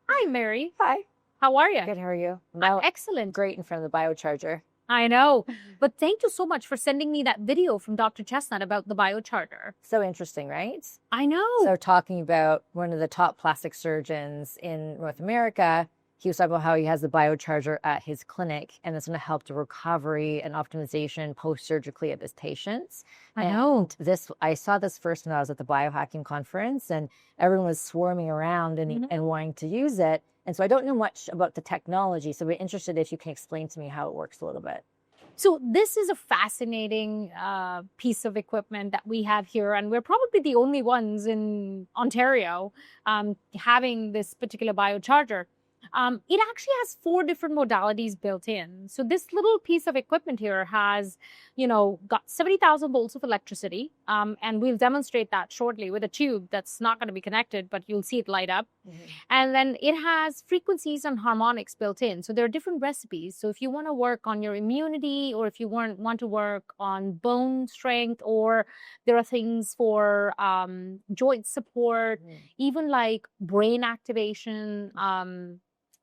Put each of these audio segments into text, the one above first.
Hi, Mary. Hi. How are you? Good, how are you? I'm Now, excellent. great in front of the BioCharger. I know. But thank you so much for sending me that video from Dr. Chestnut about the BioCharger. So interesting, right? I know. So talking about one of the top plastic surgeons in North America, he was talking about how he has the BioCharger at his clinic, and it's going to help the recovery and optimization post-surgically of his patients. I know. I saw this first when I was at the Biohacking conference, and everyone was swarming around and wanting to use it. And so I don't know much about the technology, so we're interested if you can explain to me how it works a little bit. So this is a fascinating piece of equipment that we have here, and we're probably the only ones in Ontario having this particular BioCharger. It actually has 4 different modalities built in. So this little piece of equipment here has, got 70,000 volts of electricity, and we'll demonstrate that shortly with a tube that's not going to be connected, but you'll see it light up. And then it has frequencies and harmonics built in. So there are different recipes. So if you want to work on your immunity, or if you want to work on bone strength, or there are things for joint support, even like brain activation,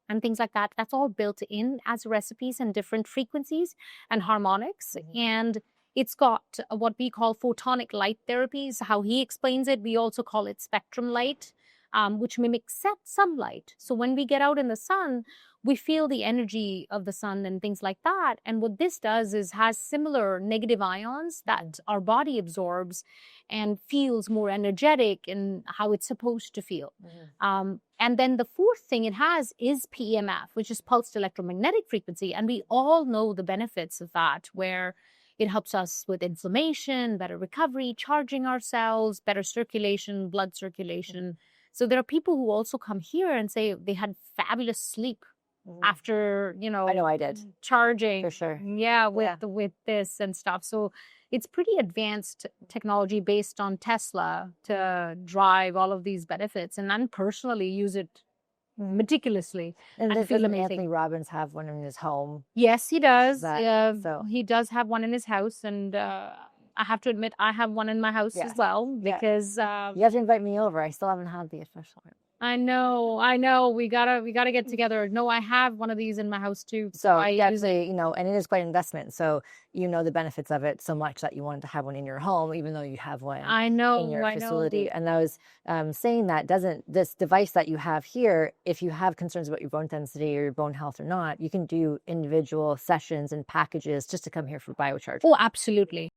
and things like that. That's all built in as recipes and different frequencies and harmonics. And it's got what we call photonic light therapies. How he explains it, we also call it spectrum light, which mimics sunlight. So when we get out in the sun, we feel the energy of the sun and things like that. And what this does is has similar negative ions that our body absorbs and feels more energetic in how it's supposed to feel. And then the 4th thing it has is PEMF, which is pulsed electromagnetic frequency. And we all know the benefits of that, where it helps us with inflammation, better recovery, charging ourselves, better circulation, blood circulation. So there are people who also come here and say they had fabulous sleep after, I know I did. charging. For sure. Yeah, with this and stuff. So it's pretty advanced technology based on Tesla to drive all of these benefits. And I personally use it meticulously And and feel doesn't amazing. Anthony Robbins have one in his home? Yes, he does. So He does have one in his house, and I have to admit, I have one in my house as well, because you have to invite me over. I still haven't had the official one. I know. We gotta get together. No, I have one of these in my house too. So I use it. actually, and it is quite an investment. So you know the benefits of it so much that you wanted to have one in your home, even though you have one in your facility. And I was saying that this device that you have here, if you have concerns about your bone density or your bone health or not, you can do individual sessions and packages just to come here for BioCharge. Oh, absolutely.